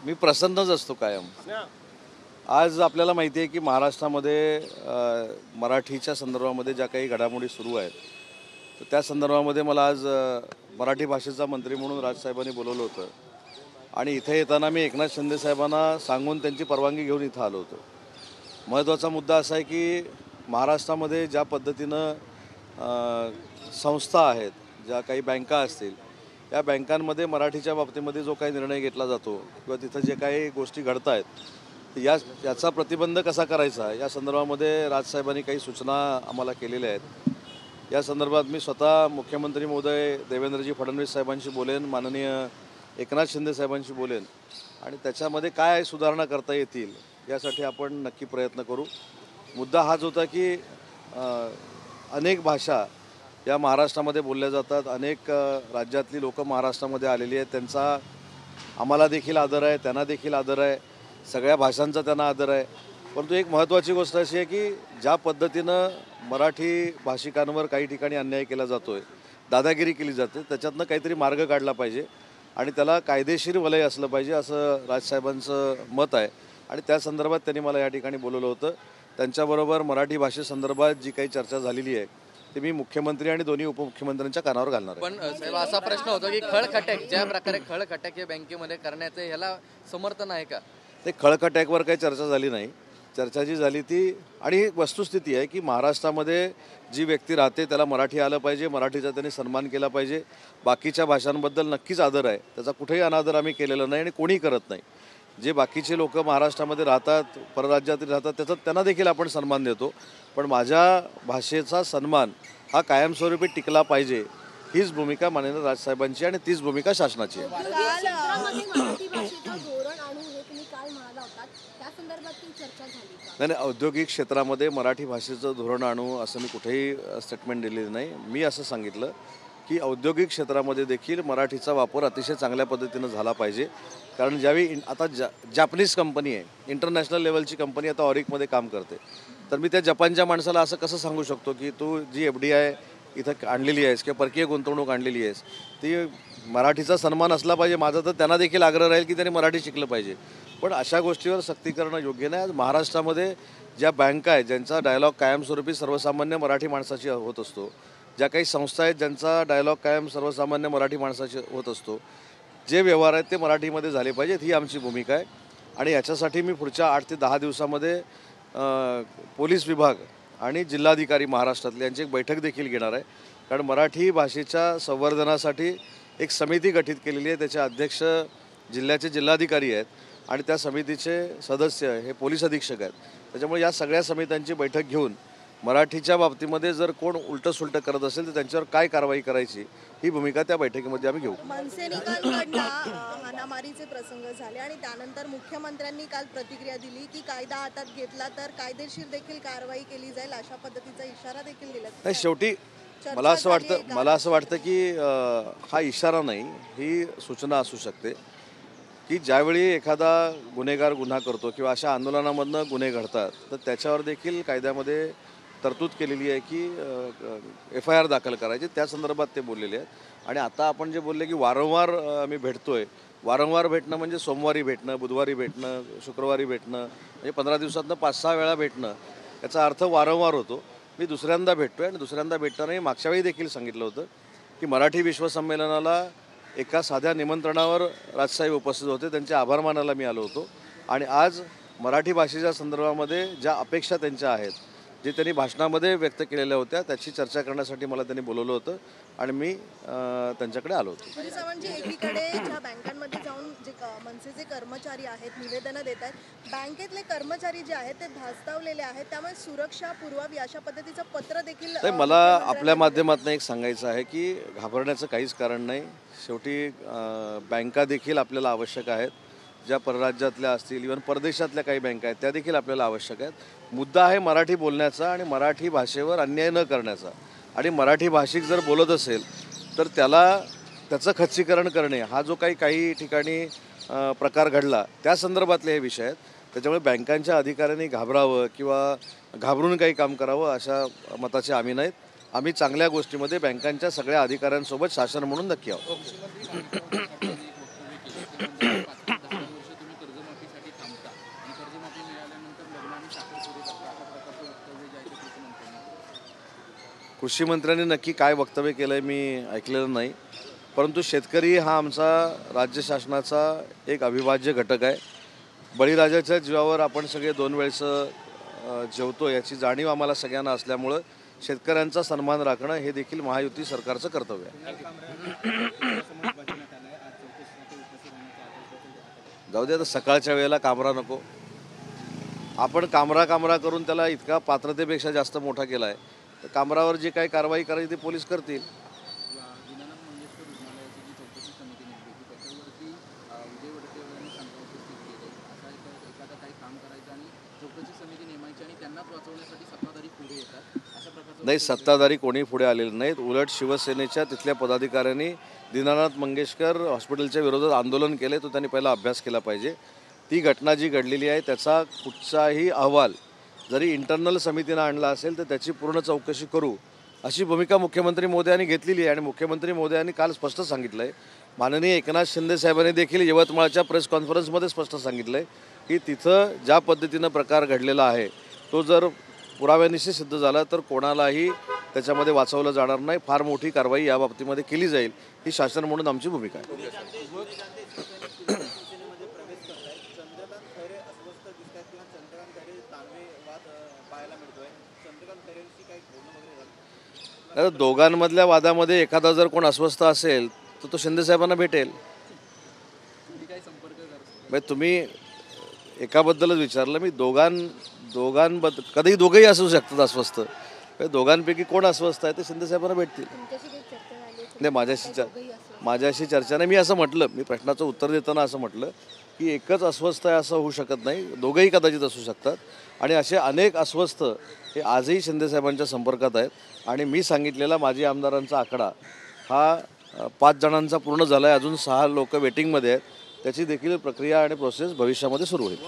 मी प्रसन्नच असतो कायम। आज आपल्याला माहिती आहे की महाराष्ट्रामध्ये मराठीच्या संदर्भामध्ये ज्या काही घडामोडी सुरू आहेत, तर त्या संदर्भामध्ये मला आज मराठी भाषेचा मंत्री म्हणून राजसाहेबांनी बोलवलं होतं आणि इथे येताना मी एकनाथ शिंदे साहेबांना सांगून त्यांची परवानगी घेऊन इथं आलो होतो। महत्त्वाचा मुद्दा असा आहे की महाराष्ट्रामध्ये ज्या पद्धतीनं संस्था आहेत, ज्या काही बँका असतील, या बँकांमध्ये मराठीच्या बाबतीमध्ये जो काही निर्णय घेतला जातो किंवा तिथं जे काही गोष्टी घडत आहेत याचा प्रतिबंध कसा करायचा या संदर्भामध्ये राजसाहेबांनी काही सूचना आम्हाला केलेल्या आहेत। या संदर्भात मी स्वतः मुख्यमंत्री महोदय देवेंद्रजी फडणवीस साहेबांशी बोलेन, माननीय एकनाथ शिंदे साहेबांशी बोलेन आणि त्याच्यामध्ये काय सुधारणा करता येतील यासाठी आपण नक्की प्रयत्न करू। मुद्दा हाच होता की अनेक भाषा या महाराष्ट्रामध्ये बोलल्या जातात, अनेक राज्यातली लोकं महाराष्ट्रामध्ये आलेली आहेत, त्यांचा आम्हाला देखील आदर आहे, त्यांना देखील आदर आहे, सगळ्या भाषांचा त्यांना आदर आहे। परंतु एक महत्त्वाची गोष्ट अशी आहे की ज्या पद्धतीनं मराठी भाषिकांवर काही ठिकाणी अन्याय केला जातो आहे, दादागिरी केली जाते, त्याच्यातनं काहीतरी मार्ग काढला पाहिजे आणि त्याला कायदेशीर वलय असलं पाहिजे असं राजसाहेबांचं मत आहे आणि त्या संदर्भात त्यांनी मला या ठिकाणी बोलवलं होतं। त्यांच्याबरोबर मराठी भाषेसंदर्भात जी काही चर्चा झालेली आहे ते मी मुख्यमंत्री आणि दोन्ही उपमुख्यमंत्र्यांच्या कानावर घालणार आहे। पण साहेब असा प्रश्न होतो की खळखटॅक ज्या प्रकारे खळखटॅक हे बँकेमध्ये करण्याचं ह्याला समर्थन आहे का? ते खळखटॅकवर काही चर्चा झाली नाही। चर्चा जी झाली ती आणि वस्तुस्थिती आहे की महाराष्ट्रामध्ये जी व्यक्ती राहते त्याला मराठी आलं पाहिजे, मराठीचा त्यांनी सन्मान केला पाहिजे। बाकीच्या भाषांबद्दल नक्कीच आदर आहे, त्याचा कुठेही अनादर आम्ही केलेला नाही आणि कोणी करत नाही। जे बाकीचे लोक महाराष्ट्रामध्ये राहतात, परराज्यातील राहतात, त्याचा त्यांना देखील आपण सन्मान देतो, पण माझ्या भाषेचा सन्मान हा कायमस्वरूपी टिकला पाहिजे हीच भूमिका माननीय राजसाहेबांची आणि तीच भूमिका शासनाची आहे। नाही, औद्योगिक क्षेत्रामध्ये मराठी भाषेचं धोरण आणू असं मी कुठेही स्टेटमेंट दिलेलं नाही। मी असं सांगितलं की औद्योगिक क्षेत्रामध्ये देखील मराठीचा वापर अतिशय चांगल्या पद्धतीनं झाला पाहिजे, कारण ज्यावेळी आता जापनीज कंपनी आहे, इंटरनॅशनल लेवलची कंपनी आता ऑरिकमध्ये काम करते, तर मी त्या जपानच्या माणसाला असं कसं सांगू शकतो की तू जी FDI इथं आणलेली आहेस किंवा परकीय गुंतवणूक आणलेली आहेस ती मराठीचा सन्मान असला पाहिजे। माझा तर त्यांना देखील आग्रह राहील की त्यांनी मराठी शिकलं पाहिजे, पण अशा गोष्टीवर सक्ती करणं योग्य नाही। आज महाराष्ट्रामध्ये ज्या बँका आहेत ज्यांचा डायलॉग कायमस्वरूपी सर्वसामान्य मराठी माणसाची होत असतो, ज्या काही संस्था आहेत ज्यांचा डायलॉग कायम सर्वसामान्य मराठी माणसाची होत असतो, जे व्यवहार आहेत ते मराठीमध्ये झाले पाहिजेत ही आमची भूमिका आहे आणि याच्यासाठी मी पुढच्या 8 ते 10 दिवसामध्ये पोलीस विभाग आणि जिल्हाधिकारी महाराष्ट्रातले यांची एक बैठक देखील घेणार आहे, कारण मराठी भाषेच्या संवर्धनासाठी एक समिती गठीत केलेली आहे, त्याचे अध्यक्ष जिल्ह्याचे जिल्हाधिकारी आहेत आणि त्या समितीचे सदस्य हे पोलीस अधीक्षक आहेत। त्याच्यामुळे या सगळ्या समित्यांची बैठक घेऊन मराठीच्या बाबतीमध्ये जर कोण उलटं करत असेल तर त्यांच्यावर काय कारवाई करायची ही भूमिका त्या बैठकीमध्ये आम्ही घेऊ। मनसेने काल हाणामारीचे प्रसंग झाले आणि त्यानंतर मुख्यमंत्र्यांनी काल प्रतिक्रिया दिली की कायदा हातात घेतला तर कायदेशीर देखील कारवाई केली जाईल अशा पद्धतीचा इशारा देखील दिला। नाही, शेवटी मला असं वाटतं की हा इशारा नाही, ही सूचना असू शकते की ज्यावेळी एखादा गुन्हेगार गुन्हा करतो किंवा अशा आंदोलनामधनं गुन्हे घडतात तर त्याच्यावर देखील कायद्यामध्ये तरतूद केलेली आहे की FIR दाखल करायची, त्या संदर्भात ते बोललेले आहेत। आणि आता आपण जे बोलले की वारंवार आम्ही भेटतोय, वारंवार भेटणं म्हणजे सोमवारी भेटणं, बुधवारी भेटणं, शुक्रवारी भेटणं, म्हणजे 15 दिवसातनं 5-6 वेळा भेटणं, याचा अर्थ वारंवार होतो। मी दुसऱ्यांदा भेटतोय आणि दुसऱ्यांदा भेटतानाही मागच्या वेळी देखील सांगितलं होतं की मराठी विश्वसंमेलनाला एका साध्या निमंत्रणावर राजसाहेब उपस्थित होते, त्यांचे आभार मानायला मी आलो होतो आणि आज मराठी भाषेच्या संदर्भामध्ये ज्या अपेक्षा त्यांच्या आहेत, जे त्यांनी भाषणामध्ये व्यक्त केलेल्या होत्या, त्याची चर्चा करण्यासाठी मला त्यांनी बोलवलं होतं आणि मी त्यांच्याकडे आलो होतो। एकीकडे ज्या बँकांमध्ये जाऊन जे मनसेचे कर्मचारी आहेत निवेदनं देत आहेत, बँकेतले कर्मचारी जे आहेत ते धास्तावलेले आहेत, त्यामुळे सुरक्षा पुरवावी अशा पद्धतीचं पत्र देखील मला आपल्या माध्यमातून एक सांगायचं आहे की घाबरण्याचं काहीच कारण नाही। शेवटी बँका देखील आपल्याला आवश्यक आहेत, ज्या परराज्यातल्या असतील, इव्हन परदेशातल्या काही बँका आहेत त्या देखील आपल्याला आवश्यक आहेत। मुद्दा आहे मराठी बोलण्याचा आणि मराठी भाषेवर अन्याय न करण्याचा, आणि मराठी भाषिक जर बोलत असेल तर त्याचं खच्चीकरण करणे हा जो काही ठिकाणी प्रकार घडला त्या संदर्भातले हे विषय आहेत। त्याच्यामुळे बँकांच्या अधिकाऱ्यांनी घाबरावं किंवा घाबरून काही काम करावं अशा मताचे आम्ही नाहीत। आम्ही चांगल्या गोष्टीमध्ये बँकांच्या सगळ्या अधिकाऱ्यांसोबत शासन म्हणून नक्की आहोत। कृषी मंत्र्यांनी नक्की काय वक्तव्य केलं आहे मी ऐकलेलं नाही, परंतु शेतकरी हा आमचा राज्य शासनाचा एक अविभाज्य घटक आहे. बळीराजाच्या जीवावर आपण सगळे 2 वेळचं जेवतो याची जाणीव आम्हाला सगळ्यांना असल्यामुळं शेतकऱ्यांचा सन्मान राखणं हे देखील महायुती सरकारचं कर्तव्य आहे. जाऊ दे, आता सकाळच्या वेळेला कामरा नको. आपण कामरा करून त्याला इतका पात्रतेपेक्षा जास्त मोठा केला आहे, तर कामरावर जी काही कारवाई करायची ते पोलीस करतील. नाही, सत्ताधारी कोणी पुढे आलेले नाहीत. उलट शिवसेनेच्या तिथल्या पदाधिकाऱ्यांनी दीनानाथ मंगेशकर हॉस्पिटलच्या विरोधात आंदोलन केले, तो त्यांनी पहिला अभ्यास केला पाहिजे. ती घटना जी घडलेली आहे त्याचा कुठचाही अहवाल जरी इंटरनल समितीनं आणला असेल तर त्याची पूर्ण चौकशी करू अशी भूमिका मुख्यमंत्री मोदयांनी घेतलेली आहे. आणि मुख्यमंत्री मोदयांनी काल स्पष्ट सांगितलं आहे, माननीय एकनाथ शिंदे साहेबांनी देखील यवतमाळच्या प्रेस कॉन्फरन्समध्ये स्पष्ट सांगितलं आहे की तिथं ज्या पद्धतीनं प्रकार घडलेला आहे तो जर पुराव्यानिशी सिद्ध झाला तर कोणालाही त्याच्यामध्ये वाचवलं जाणार नाही. फार मोठी कारवाई या बाबतीमध्ये केली जाईल ही शासन म्हणून आमची भूमिका आहे. आता दोघांमधल्या वादामध्ये एखादा जर कोण अस्वस्थ असेल तर तो शिंदे साहेबांना भेटेल. तुम्ही एकाबद्दलच विचारलं, मी दोघांबद्दल कधीही दोघंही असू शकतात अस्वस्थ. दोघांपैकी कोण अस्वस्थ आहे ते शिंदे साहेबांना भेटतील. नाही, माझ्याशी चर्चा नाही. मी असं म्हटलं, मी प्रश्नाचं उत्तर देताना असं म्हटलं की एकच अस्वस्थ आहे असं होऊ शकत नाही, दोघंही कदाचित असू शकतात. आणि असे अनेक अस्वस्थ हे आजही शिंदे साहेबांच्या संपर्कात आहेत. आणि मी सांगितलेला माजी आमदारांचा आकडा हा 5 जणांचा पूर्ण झाला आहे, अजून 6 लोक वेटिंगमध्ये आहेत. त्याची देखील प्रक्रिया आणि प्रोसेस भविष्यामध्ये सुरू होईल.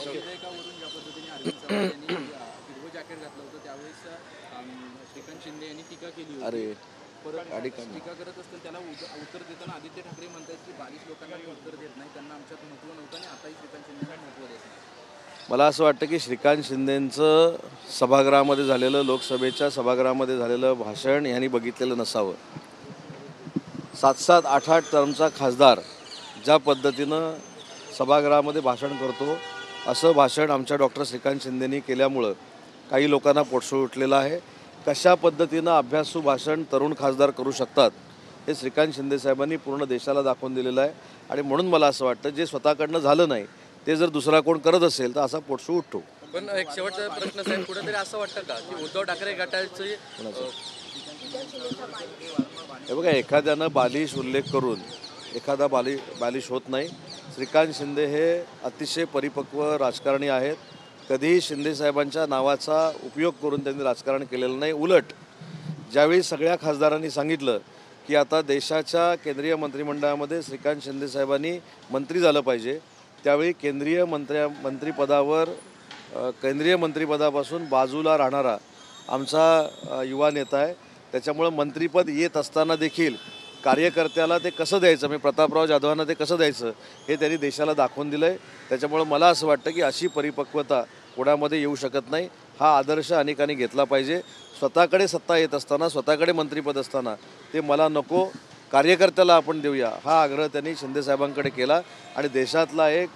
अरे टीका करत असतील त्याला उत्तर देताना आदित्य ठाकरे म्हणतात की 22 लोकांना उत्तर देत नाही, त्यांना आमच्यात महत्त्व नव्हतं आणि आताही श्रीकांत शिंदेला महत्त्व देत नाही. मला असं वाटतं की श्रीकांत शिंदेंचं सभागृहामध्ये झालेलं, लोकसभेच्या सभागृहामध्ये झालेलं भाषण यांनी बघितलेलं नसावं. 7-7, 8-8 टर्मचा खासदार ज्या पद्धतीनं सभागृहामध्ये भाषण करतो असं भाषण आमच्या डॉक्टर श्रीकांत शिंदेंनी केल्यामुळं काही लोकांना पोटसूळ उठलेलं आहे. कशा पद्धतीनं अभ्यासू भाषण तरुण खासदार करू शकतात हे श्रीकांत शिंदे साहेबांनी पूर्ण देशाला दाखवून दिलेलं आहे. आणि म्हणून मला असं वाटतं जे स्वतःकडनं झालं नाही ते जर दुसरा कोण करत असेल तर असा पोटसूळ उठतो. पण एक शेवटचा प्रश्न साहेब, कुठेतरी असं वाटतं का की उद्धव ठाकरे गटाचे हे बघा, एखाद्यानं बालिश उल्लेख करून एखादा बालिश होत नाही. श्रीकांत शिंदे हे अतिशय परिपक्व राजकारणी आहेत. कधीही शिंदे साहेबांच्या नावाचा उपयोग करून त्यांनी राजकारण केलेलं नाही. उलट ज्यावेळी सगळ्या खासदारांनी सांगितलं की आता देशाच्या केंद्रीय मंत्रिमंडळामध्ये श्रीकांत शिंदे साहेबांनी मंत्री झालं पाहिजे, त्यावेळी केंद्रीय मंत्रिपदापासून बाजूला राहणारा आमचा युवा नेता आहे. त्याच्यामुळं मंत्रिपद येत असताना देखील कार्यकर्त्याला ते कसं द्यायचं, मी प्रतापराव जाधवांना ते कसं द्यायचं हे त्यांनी देशाला दाखवून दिलं आहे. त्याच्यामुळं मला असं वाटतं की अशी परिपक्वता कोणामध्ये येऊ शकत नाही. हा आदर्श अनेकांनी घेतला पाहिजे. स्वतःकडे सत्ता येत असताना, स्वतःकडे मंत्रिपद असताना ते मला नको, कार्यकर्त्याला आपण देऊया, हा आग्रह त्यांनी शिंदे साहेबांकडे केला. आणि देशातला एक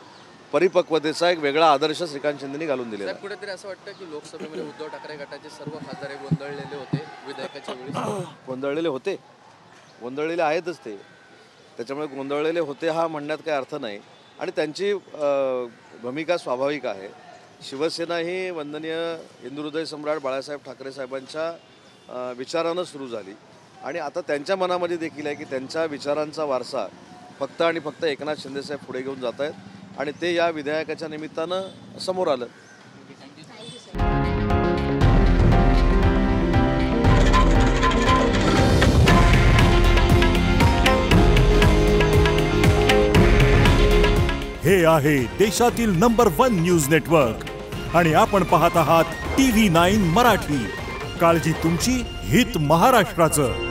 परिपक्वतेचा एक वेगळा आदर्श श्रीकांत शिंदेंनी घालून दिलेला. कुठेतरी असं वाटतं की लोकसभेमध्ये उद्धव ठाकरे गटाचे सर्व खासदार गोंधळलेले होते विधेयकाच्या वेळी. गोंधळलेले आहेतच ते, त्याच्यामुळे गोंधळलेले होते हा म्हणण्यात काही अर्थ नाही. आणि त्यांची भूमिका स्वाभाविक आहे. शिवसेना ही वंदनीय हिंदुहृदय सम्राट बाळासाहेब ठाकरे साहेबांच्या विचारानं सुरू झाली. आणि आता त्यांच्या मनामध्ये देखील आहे की त्यांच्या विचारांचा वारसा फक्त आणि फक्त एकनाथ शिंदेसाहेब पुढे घेऊन जात आहेत. आणि ते या विधेयकाच्या निमित्तानं समोर आलं. हे आहे देशातील नंबर 1 न्यूज नेटवर्क आणि आपण पाहत आहात TV9 मराठी. काळजी तुमची, हित महाराष्ट्राचं.